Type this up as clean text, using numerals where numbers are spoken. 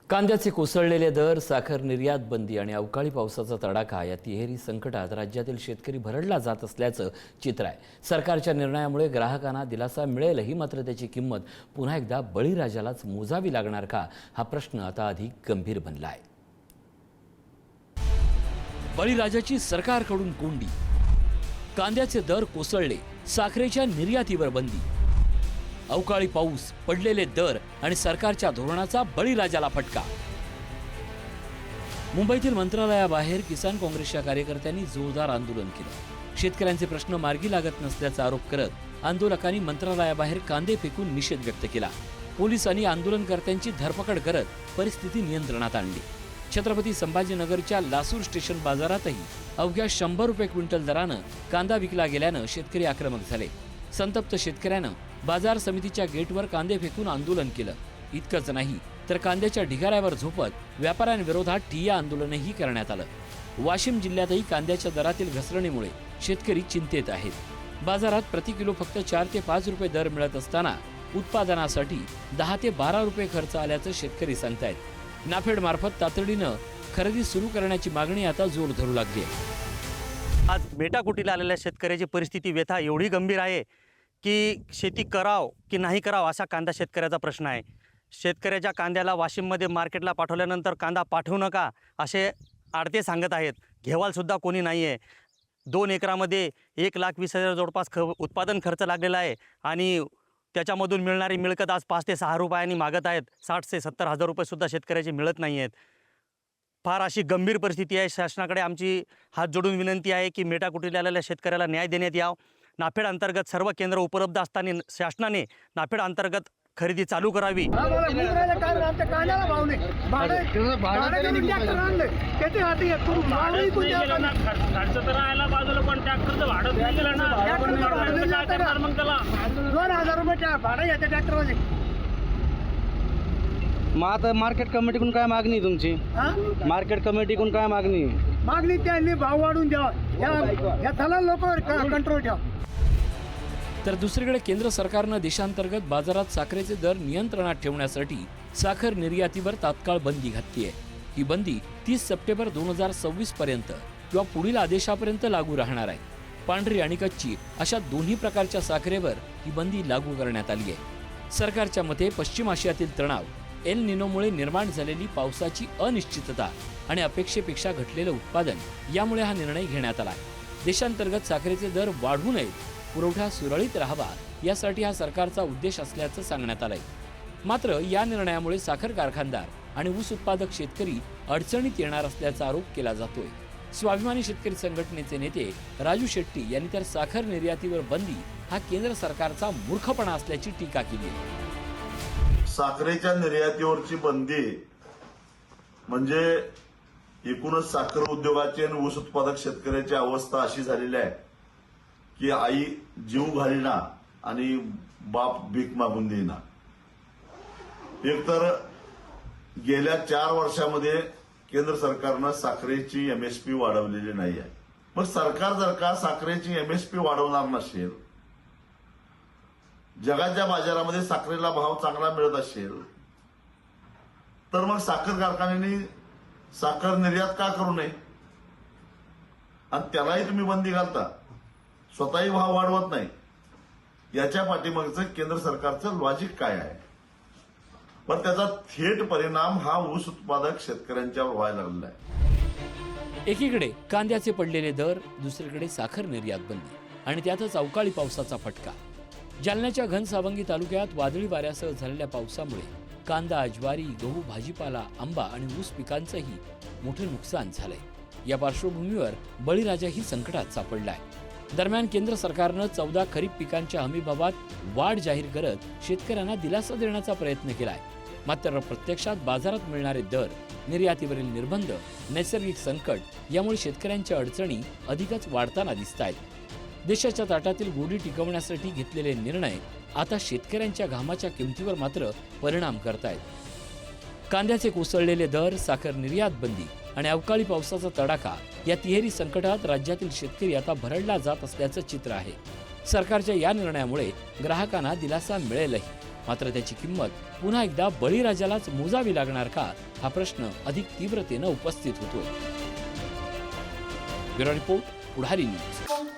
कांद्याचे कोसळलेले दर, साखर निर्यात बंदी आणि अवकाळी पावसाचा तडाखा या तिहेरी संकटात राज्यातील शेतकरी भरडला जात असल्याचं चित्र आहे. सरकारच्या निर्णयामुळे ग्राहकांना दिलासा मिळेलही, मात्र त्याची किंमत पुन्हा एकदा बळीराजालाच मोजावी लागणार का, हा प्रश्न आता अधिक गंभीर बनला आहे. बळीराजाची सरकारकडून कोंडी, कांद्याचे दर कोसळले, साखरेच्या निर्यातीवर बंदी, अवकाळी पाऊस, पडलेले दर आणि सरकारच्या धोरणाचा बळीराजाला फटका. मुंबईतील मंत्रालयाबाहेर किसान काँग्रेसच्या कार्यकर्त्यांनी जोरदार आंदोलन केलं. शेतकऱ्यांचे प्रश्न मार्गी लागत नसल्याचा आरोप करत आंदोलकांनी मंत्रालयाबाहेर कांदे फेकून निषेध व्यक्त केला. पोलिसांनी आंदोलनकर्त्यांची धरपकड करत परिस्थिती नियंत्रणात आणली. छत्रपती संभाजीनगरच्या लासूर स्टेशन बाजारातही अवघ्या 100 रुपये क्विंटल दरानं कांदा विकला गेल्यानं शेतकरी आक्रमक झाले. संतप्त शेतकऱ्यानं बाजार समितीच्या गेटवर कांदे फेकून आंदोलन केलं. इतकंच नाही तर कांद्याच्या ढिगाऱ्यावर झोपत व्यापाऱ्यांविरोधात ठिय्या आंदोलनही करण्यात आलं. वाशिम जिल्ह्यातही कांद्याच्या दरातील घसरणीमुळे शेतकरी चिंतेत आहेत. बाजारात प्रति किलो फक्त 4 ते 5 रुपये दर मिळत असताना उत्पादनासाठी 10 ते 12 रुपये खर्च आल्याचं शेतकरी सांगतायत. नाफेड मार्फत तातडीनं खरेदी सुरू करण्याची मागणी आता जोर धरू लागली आहे. आज मेटाकुटीला आलेल्या शेतकऱ्याची परिस्थिती व्यथा एवढी गंभीर आहे की शेती कराव की नाही कराव असा कांदा शेतकऱ्याचा प्रश्न आहे. शेतकऱ्याच्या कांद्याला वाशिममध्ये मार्केटला पाठवल्यानंतर कांदा पाठवू नका असे आडते सांगत आहेत. घेवालसुद्धा कोणी नाही आहे. 2 एकरामध्ये 1,20,000 जवळपास उत्पादन खर्च लागलेला आहे आणि त्याच्यामधून मिळणारी मिळकत आज 5 ते 6 रुपयांनी मागत आहेत. 60 ते 70 हजार रुपयेसुद्धा शेतकऱ्याचे मिळत नाही आहेत. फार अशी गंभीर परिस्थिती आहे. शासनाकडे आमची हात जोडून विनंती आहे की मेटाकुटीला आलेल्या शेतकऱ्याला न्याय देण्यात यावं. नाफेड अंतर्गत सर्व केंद्र उपलब्ध असताना शासनाने नाफेड अंतर्गत खरेदी चालू करावी. मग आता मार्केट कमिटीकडून काय मागणी तुमची? मार्केट कमिटीकडून काय मागणी त्यांनी भाव वाढून द्यावा, या त्याला लोक कंट्रोल ठेवा. तर दुसरीकडे केंद्र सरकारनं देशांतर्गत बाजारात साखरेचे दर नियंत्रणात ठेवण्यासाठी साखर निर्यातीवर तात्काळ बंदी घातली आहे. ही बंदी 30 सप्टेंबर 2026 पर्यंत किंवा पुढील आदेशापर्यंत लागू राहणार आहे. पांढरी आणि कच्ची अशा दोन्ही प्रकारच्या साखरेवर ही बंदी लागू करण्यात आली आहे. सरकारच्या मते पश्चिम आशियातील तणाव, एल निनोमुळे निर्माण झालेली पावसाची अनिश्चितता आणि अपेक्षेपेक्षा घटलेलं उत्पादन यामुळे हा निर्णय घेण्यात आला आहे. देशांतर्गत साखरेचे दर वाढू नयेत, पुरवठा सुरळीत राहावा यासाठी हा सरकारचा उद्देश असल्याचं सांगण्यात आलंय. मात्र या निर्णयामुळे साखर कारखानदार आणि ऊस उत्पादक शेतकरी अडचणीत येणार असल्याचा आरोप केला जातोय. स्वाभिमानी शेतकरी संघटनेचे नेते राजू शेट्टी यांनी तर साखर निर्यातीवर बंदी हा केंद्र सरकारचा मूर्खपणा असल्याची टीका केली आहे. साखरेच्या निर्यातीवरची बंदी म्हणजे एकूणच साखर उद्योगाची आणि ऊस उत्पादक शेतकऱ्याची अवस्था अशी झालेली आहे की आई जीव घालीना आणि बाप भीक मागून देईना. एकतर गेल्या 4 वर्षामध्ये केंद्र सरकारनं साखरेची एमएसपी वाढवलेली नाही आहे. मग सरकार जर का साखरेची एमएसपी वाढवणार नसेल, जगाच्या बाजारामध्ये साखरेला भाव चांगला मिळत असेल, तर मग साखर कारखान्यांनी साखर निर्यात का करू नये? आणि त्यालाही तुम्ही बंदी घालता, स्वतःही भाव वाढवत नाही. याच्या पाठीमागचं केंद्र सरकारचं लॉजिक काय आहे? पण त्याचा थेट परिणाम हा ऊस उत्पादक शेतकऱ्यांच्यावर व्हायला लागलेला आहे. एकीकडे कांद्याचे पडलेले दर, दुसरीकडे साखर निर्यात बंदी आणि त्यातच अवकाळी पावसाचा फटका. जालन्याच्या घनसावंगी तालुक्यात वादळी वाऱ्यासह झालेल्या पावसामुळे कांदा, ज्वारी, गहू, भाजीपाला, आंबा आणि ऊस पिकांचंही मोठे नुकसान झालंय. या पार्श्वभूमीवर बळीराजाही संकटात सापडलाय. दरम्यान केंद्र सरकारनं 14 खरीप पिकांच्या हमीभावात वाढ जाहीर करत शेतकऱ्यांना दिलासा देण्याचा प्रयत्न केलाय. मात्र प्रत्यक्षात बाजारात मिळणारे दर, निर्यातीवरील निर्बंध, नैसर्गिक संकट यामुळे शेतकऱ्यांच्या अडचणी अधिकच वाढताना दिसतायत. देशाच्या ताटातील गोडी टिकवण्यासाठी घेतलेले निर्णय आता शेतकऱ्यांच्या घामाच्या किमतीवर मात्र परिणाम करतायत. कांद्याचे कोसळलेले दर, साखर निर्यात बंदी आणि अवकाळी पावसाचा तडाखा या तिहेरी संकटात राज्यातील शेतकरी आता भरडला जात असल्याचं चित्र आहे. सरकारच्या या निर्णयामुळे ग्राहकांना दिलासा मिळेलही, मात्र त्याची किंमत पुन्हा एकदा बळीराजालाच मोजावी लागणार का, हा प्रश्न अधिक तीव्रतेनं उपस्थित होतोय. ब्युरो रिपोर्ट, पुढारी न्यूज.